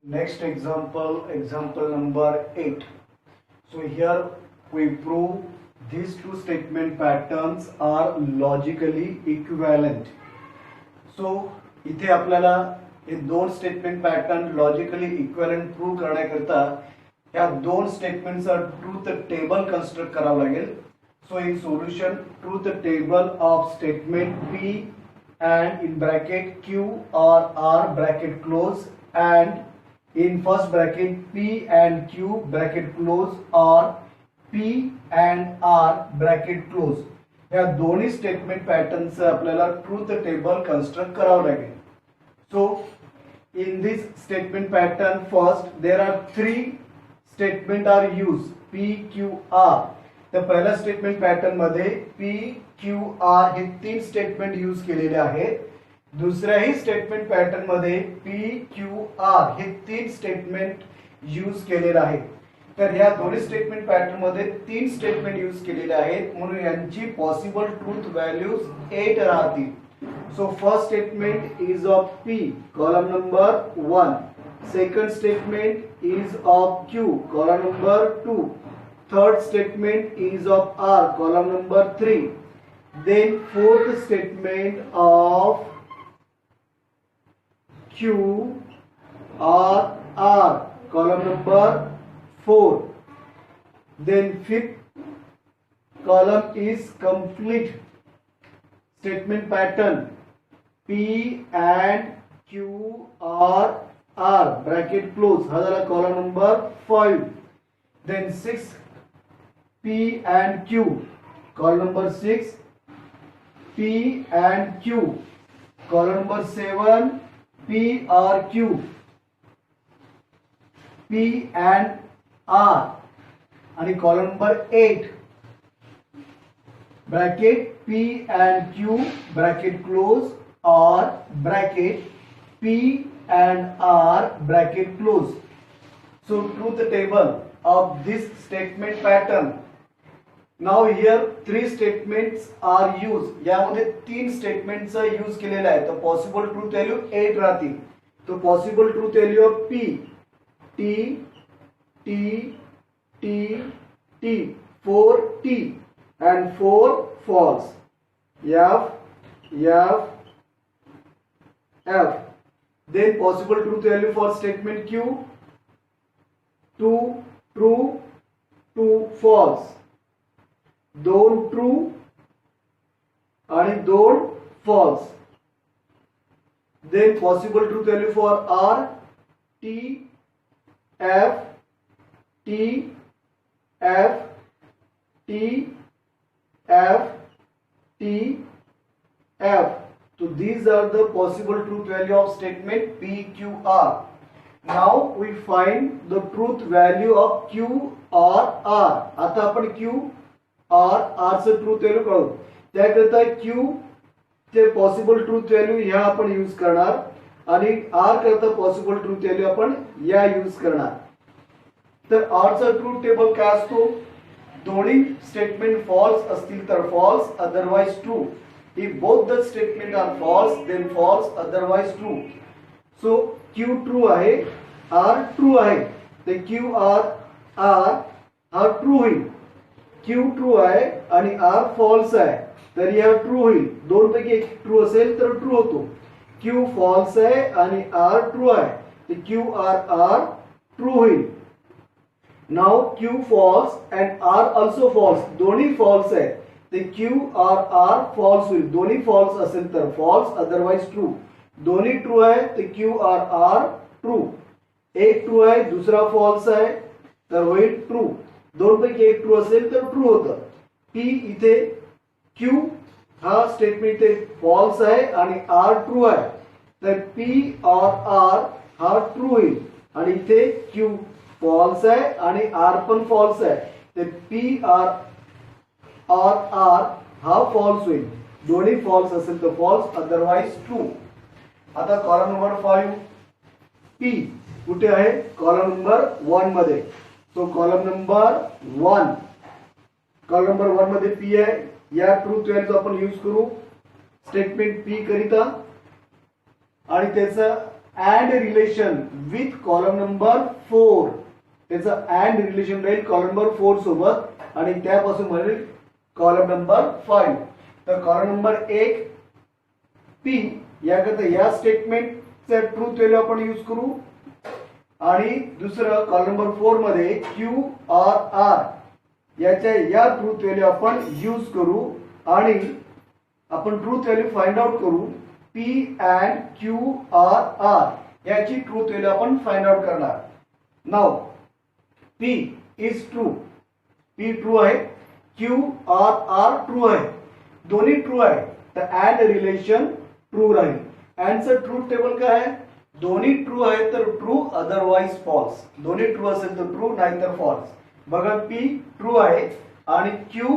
Next example number 8. So here we prove these two statement patterns are logically equivalent. So इथे आपल्याला हे दोन statement pattern logically equivalent prove करण्याकरता या दोन स्टेटमेंटचा ट्रूथ टेबल कन्स्ट्रक्ट करावं लागेल. So in solution truth table of statement P and in bracket Q or R bracket close and in first bracket P and Q bracket close or P and R bracket close या दोन्ही statement पॅटर्नचं आपल्याला truth table construct करावं लागेल. So in this statement pattern first there are three statement are use P Q R. तर पहिल्या statement pattern मध्ये P Q R हे तीन स्टेटमेंट यूज केलेले आहेत. दुसऱ्याही स्टेटमेंट पॅटर्न मध्ये P Q R हे तीन स्टेटमेंट यूज केलेले आहेत. तर ह्या दोन्ही स्टेटमेंट पॅटर्न मध्ये तीन स्टेटमेंट यूज केलेले आहेत म्हणून यांची पॉसिबल ट्रूथ व्हॅल्यूज 8 राहतील. So first statement is of P column number 1. Second statement is of Q column number 2. Third statement is of R column number 3. Then fourth statement of Q or R column number 4. Then fifth column is complete statement pattern P and Q or R bracket close हा झाला column number 5. Then sixth P and Q column number 6. P and Q column number 7. P or Q P and R आणि column number 8 bracket P and Q bracket close or bracket P and R bracket close. So truth table of this statement pattern. Now here three statements are used. यामध्ये तीन स्टेटमेंटचा use केलेला आहे. तर possible truth value 8 राहतील. तो possible truth value of P T T T T 4 T and 4 false. F F F. Then possible truth value for statement Q 2 true 2 false. 2 true आणि 2 false. Then possible truth value for R T F T F T F T F. So these are the possible truth value of statement P Q R. Now we find the truth value of Q or R. आता आपण Q और R चं truth value काढू. त्याकरता Q चे possible truth value ह्या आपण use करणार आणि R करता पॉसिबल ट्रूथ व्हॅल्यू आपण या यूज करणार. तर R चा ट्रूथ टेबल काय असतो? दोन्ही स्टेटमेंट फॉल्स असतील तर false otherwise true. If both the statement are false then false otherwise true. So Q true आहे R ट्रू आहे तर Q R R हा ट्रू होईल. Q ट्रू आहे आणि R फॉल्स आहे तर या ट्रू होईल. दोन पैकी एक ट्रू असेल तर ट्रू होतो. Q फॉल्स आहे आणि R ट्रू आहे तर Q R R ट्रू होईल. Now Q false and R also false दोन्ही फॉल्स आहे तर Q R R फॉल्स होईल. दोन्ही फॉल्स असेल तर फॉल्स अदरवाइज ट्रू. दोन्ही ट्रू आहे तर Q R R ट्रू. एक ट्रू आहे दुसरा फॉल्स आहे तर होईल ट्रू. दोन पैकी एक ट्रू असेल तर ट्रू होतं. P इथे Q हा स्टेटमेंट इथे फॉल्स आहे आणि R ट्रू आहे तर P और R हा ट्रू होईल आणि इथे Q फॉल्स आहे आणि R पण फॉल्स आहे तर P R और R हा फॉल्स होईल. दोन्ही फॉल्स असेल तर फॉल्स अदरवाइज ट्रू. आता कॉलम नंबर 5 P कुठे आहे? कॉलम नंबर 1 मध्ये. तो कॉलम नंबर 1 कॉलम नंबर 1 मध्ये P आहे. या ट्रूथ व्हॅल्यू आपण यूज करू स्टेटमेंट P करिता आणि त्याचा and relation with column number 4. त्याचं अँड रिलेशन राहील कॉलम नंबर 4 सोबत आणि त्यापासून म्हणेल कॉलम नंबर 5. तर कॉलम नंबर 1 पी याकरता या स्टेटमेंटचा ट्रूथ व्हॅल्यू आपण यूज करू आणि दुसरं कॉलम नंबर 4 मध्ये क्यू आर आर याच्या या ट्रूथ व्हॅल्यू आपण यूज करू आणि आपण ट्रूथ व्हॅल्यू फाइंड आउट करू. P and Q or R याची ट्रूथ व्हॅल्यू आपण फाइंड आउट करणार. Now P is true, P true आहे, क्यू आर आर ट्रू आहे, दोन्ही ट्रू आहे तर अँड रिलेशन ट्रू राहील. अँडचं ट्रूथ टेबल काय आहे? दोन्ही ट्रू आहे तर ट्रू अदरवाइज फॉल्स. दोन्ही ट्रू असेल तर ट्रू नाही तर फॉल्स. बघा पी ट्रू आहे आणि क्यू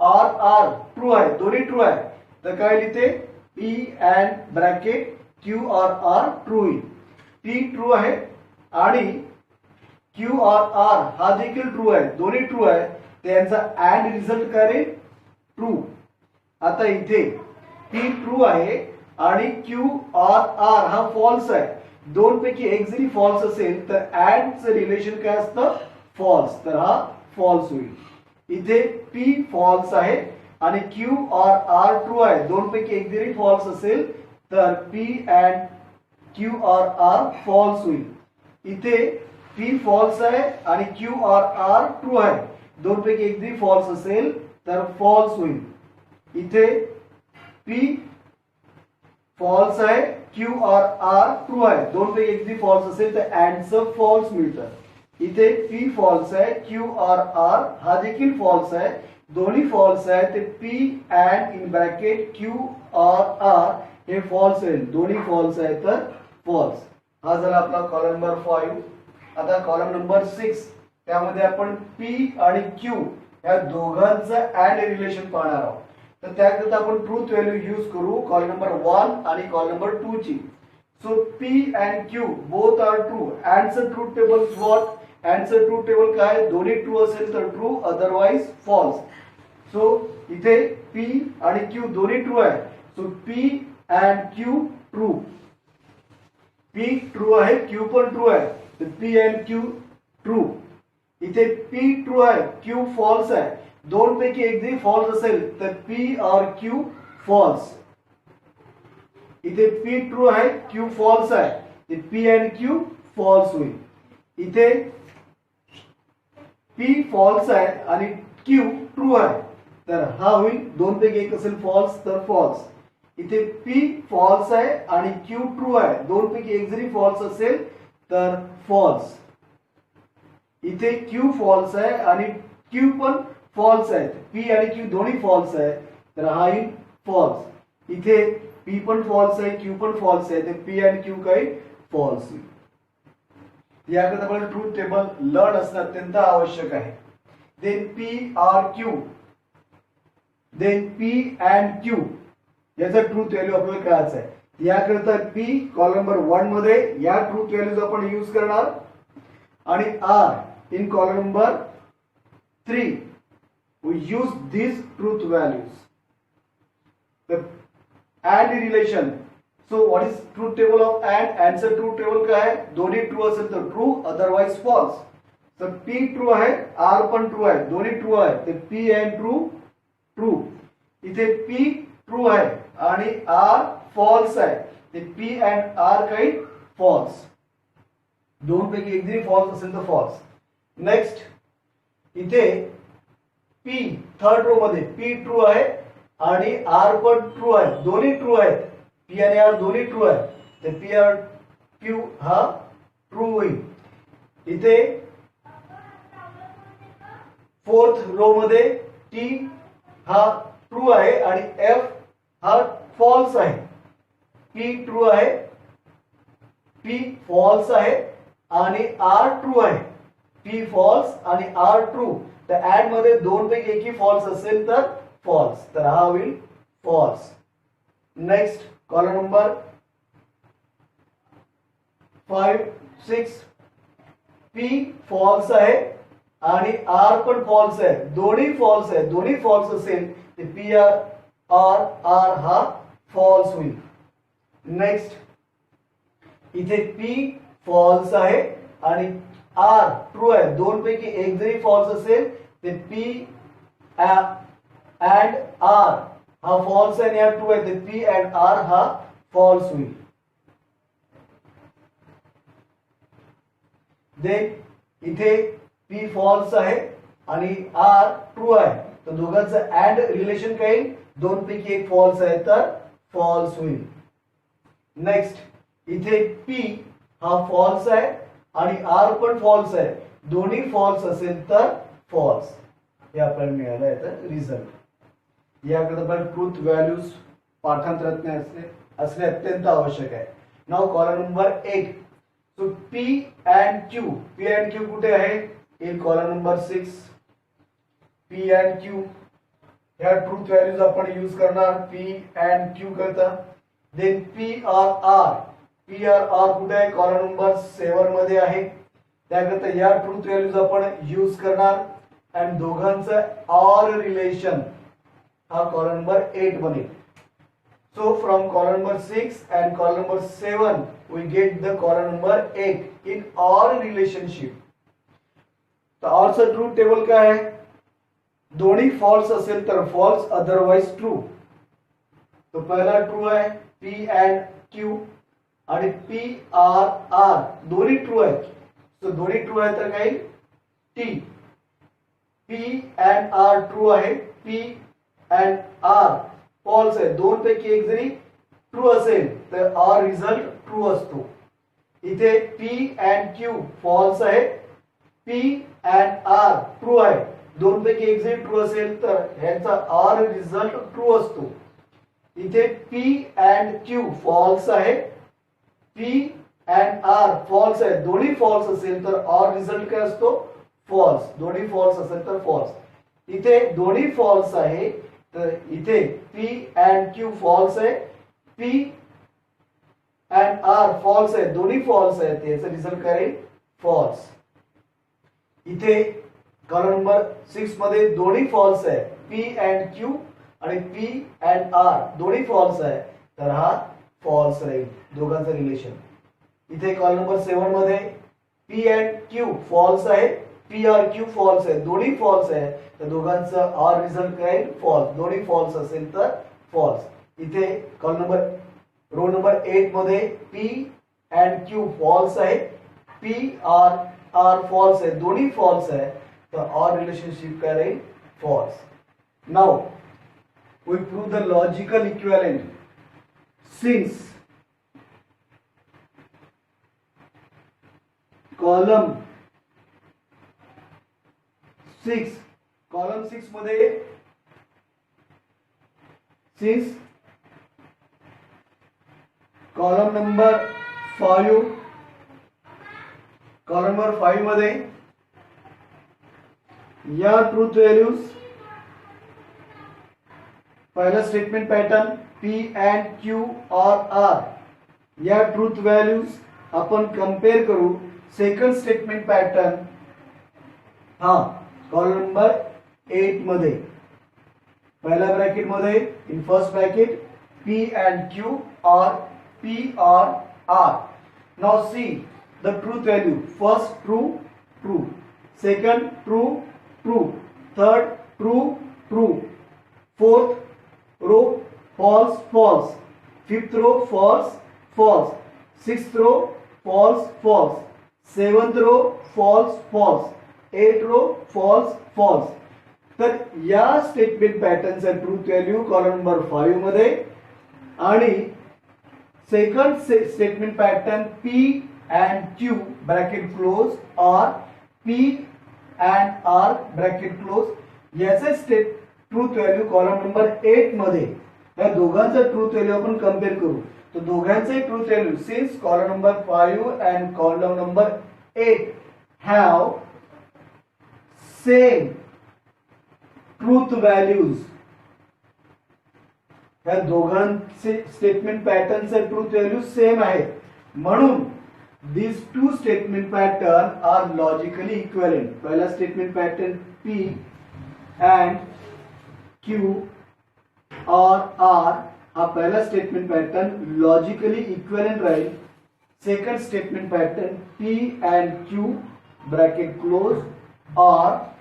आर आर ट्रू आहे, दोन्ही ट्रू आहे तर काय लिहिते P and bracket Q or R true होईल. पी ट्रू आहे आणि क्यू आर आर हा देखील ट्रू आहे, दोन्ही ट्रू आहे त्यांचा अँड रिझल्ट काय रे? ट्रू. आता इथे पी ट्रू आहे आणि क्यू आर आर हा फॉल्स आहे. दोन पैकी एक जरी फॉल्स असेल तर अँडचं रिलेशन काय असतं? फॉल्स. तर हा फॉल्स होईल. इथे पी फॉल्स आहे आणि क्यू आर आर ट्रू आहे. दोन पैकी एक जरी फॉल्स असेल तर P and Q or R false होईल. इथे पी फॉल्स आहे आणि क्यू आर आर ट्रू आहे. दोन पैकी एक जरी फॉल्स असेल तर फॉल्स होईल. इथे पी फॉल्स आहे, क्यू आर आर ट्रू आहे. दोन पैकी एक जरी फॉल्स असेल तर अँडचं फॉल्स मिळतं. इथे पी फॉल्स आहे, क्यू आर आर हा देखील फॉल्स आहे, दोन्ही फॉल्स आहे ते P and in bracket Q or R हे फॉल्स आहे. दोन्ही फॉल्स आहे तर फॉल्स. हा झाला आपला कॉलम नंबर 5. आता कॉलम नंबर 6 त्यामध्ये आपण पी आणि क्यू या दोघांचं अँड रिलेशन पाहणार आहोत. तर त्याकरिता आपण ट्रूथ व्हॅल्यू यूज करू कॉलम नंबर 1 आणि कॉलम नंबर 2 ची. So P and Q both are true. अँडचं ट्रूथ टेबल व्हॉट? अँडचं ट्रूथ टेबल काय? दोन्ही ट्रू असेल तर ट्रू अदरवाइज फॉल्स. सो इथे पी आणि क्यू दोन्ही ट्रू आहे. So P and Q true. P true आहे, क्यू पण ट्रू आहे तर पी अँड क्यू ट्रू. इथे पी ट्रू आहे, क्यू फॉल्स आहे. दोन पैकी एक जरी फॉल्स असेल तर पी और क्यू फॉल्स. इथे पी ट्रू आहे, क्यू फॉल्स आहे ते पी अँड क्यू फॉल्स होईल. इथे पी फॉल्स आहे आणि क्यू ट्रू आहे तर हा होईल. दोन पैकी एक असेल फॉल्स तर फॉल्स. इथे पी फॉल्स आहे आणि क्यू ट्रू आहे. दोन पैकी एक जरी फॉल्स असेल तर फॉल्स. इथे क्यू फॉल्स आहे आणि क्यू पण फॉल्स आहे. पी आणि क्यू दोन्ही फॉल्स आहे तर हा येईल फॉल्स. इथे पी पण फॉल्स आहे, क्यू पण फॉल्स आहे तर पी आणि क्यू काही फॉल्स होईल. याकरता आपल्याला ट्रूथ टेबल लर्न असणं अत्यंत आवश्यक आहे. Then P or Q, then P and Q याचा ट्रूथ व्हॅल्यू आपल्याला कळायचं आहे. याकरता पी कॉलम नंबर 1 मध्ये या ट्रूथ व्हॅल्यूज आपण यूज करणार आणि are in column number 3 we use these truth values. The and relation. So what is truth table of and? Answer truth table का है? दोन्ही ट्रू असेल तर ट्रू अदरवाइज फॉल्स. तर पी ट्रू आहे, आर पण ट्रू आहे, दोन्ही ट्रू आहे ते पी अँड ट्रू ट्रू. इथे पी ट्रू आहे आणि आर फॉल्स आहे ते पी अँड आर काही फॉल्स. दोन पैकी एक जरी फॉल्स असेल तर फॉल्स. नेक्स्ट इथे पी थर्ड रो मध्ये पी ट्रू आहे आणि आर पण ट्रू आहे, दोन्ही ट्रू आहेत. पी आणि आर दोन्ही ट्रू आहे तर पी आर क्यू हा ट्रू होईल. इथे फोर्थ रो मध्ये टी हा ट्रू आहे आणि एफ हा फॉल्स आहे. पी ट्रू आहे, पी फॉल्स आहे आणि आर ट्रू आहे. पी फॉल्स आणि आर ट्रू. तर ऍड मध्ये दोन पैकी एकही फॉल्स असेल तर फॉल्स. तर हा होईल false. Next column number 5, 6 P false आहे आणि आर पण फॉल्स आहे, दोन्ही फॉल्स आहे. दोन्ही फॉल्स असेल तर पी आर आर आर हा फॉल्स होईल. नेक्स्ट इथे P फॉल्स आहे आणि R ट्रू आहे. दोन पैकी एक जरी फॉल्स असेल ते P अँड R हा फॉल्स आहे आणि हा ट्रू आहे, ते P अँड R हा फॉल्स होईल. देन इथे P फॉल्स आहे आणि R ट्रू आहे, तर दोघांचं अँड रिलेशन काय येईल? दोन पैकी एक फॉल्स आहे तर फॉल्स होईल. नेक्स्ट इथे P हा फॉल्स आहे आणि R पण फॉल्स आहे, दोन्ही फॉल्स असेल तर फॉल्स. हे आपल्याला मिळालं याचा रिझल्ट. याकडे पण ट्रूथ व्हॅल्यूज पाठांतरात असणे अत्यंत आवश्यक आहे. नाव column number 8. So P and Q कुठे आहे? In column number 6. P and Q ह्या ट्रूथ व्हॅल्यूज आपण यूज करणार P अँड Q करता. देन PRR कुठे आहे? कॉलम नंबर 7 मध्ये आहे. त्याकरता या ट्रूथ व्हॅल्यूज आपण यूज करणार आणि दोघांचं ऑर रिलेशन हा कॉलम नंबर 8 बनेल. So from column number 6 and column number 7 we get the column number 8 in OR relationship. तर OR चा ट्रूथ टेबल काय आहे? दोन्ही फॉल्स असेल तर फॉल्स, अदरवाइज ट्रू. तो पहिला ट्रू आहे P and Q आणि PRR दोन्ही ट्रू आहेत. तो दोन्ही ट्रू आहे तर काय? T P and R true आहे, P and R फॉल्स आहे. दोन पैकी एक जरी ट्रू असेल तर R रिझल्ट ट्रू असतो. इथे P and Q फॉल्स आहे, P and R ट्रू आहे. दोन पैकी एक जरी ट्रू असेल तर ह्याचा R रिझल्ट ट्रू असतो. इथे P and Q फॉल्स आहे, P and R फॉल्स आहे. दोन्ही फॉल्स असेल तर R रिझल्ट काय असतो? फॉल्स. दोन्ही फॉल्स असेल तर फॉल्स. इथे दोन्ही फॉल्स आहे तर इथे P and Q फॉल्स आहे, P and R फॉल्स आहे. दोन्ही फॉल्स आहेत, याचा रिझल्ट काय आहे? फॉल्स. इथे कॉलम नंबर 6 मध्ये दोन्ही फॉल्स आहे, P and Q आणि P and R दोन्ही फॉल्स आहे, तर हा फॉल्स राहील दोघांचं रिलेशन. इथे कॉलम नंबर 7 मध्ये P and Q फॉल्स आहे, PRQ फॉल्स आहे. दोन्ही फॉल्स आहे तर दोघांचं ऑर रिझल्ट काय? फॉल्स. दोन्ही फॉल्स असेल तर फॉल्स. इथे कॉलम नंबर रो नंबर 8 मध्ये P and Q फॉल्स आहे, PRR फॉल्स आहे. दोन्ही फॉल्स आहे तर ऑर रिलेशनशिप काय राहील? False. Now we prove the logical equivalent. Since column 6 मध्ये सिन्स कॉलम नंबर 5 मध्ये या ट्रूथ व्हॅल्यूज पहिला statement pattern P and Q or R या ट्रूथ व्हॅल्यूज आपण कंपेअर करू second statement pattern column number 8 मध्ये. पहिल्या ब्रॅकेट मध्ये in first bracket P and Q or P or R. Now see the truth value. First true, true. Second true, true. Third true, true. Fourth row false, false. Fifth row false, false. Sixth row false, false. Seventh row false, false. 8 row false, false. तर या statement पॅटर्नचा truth value column number 5 मध्ये आणि second statement pattern P and Q bracket close or P and R bracket close याचे truth value column number 8 मध्ये. या दोघांचा truth value आपण कंपेअर करू. तर दोघांचे truth value since column number 5 and column number 8 have same truth values. या दोघांचे स्टेटमेंट पॅटर्नचे ट्रूथ व्हॅल्यू सेम आहेत, म्हणून these two statement pattern are logically equivalent. पहिला statement pattern P and Q or R हा पहिला स्टेटमेंट पॅटर्न लॉजिकली इक्विव्हॅलेंट राहील second statement pattern, P and Q bracket close are,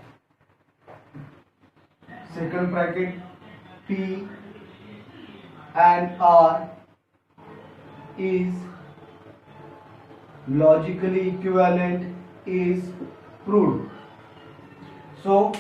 second bracket, P and R is logically equivalent is proved. So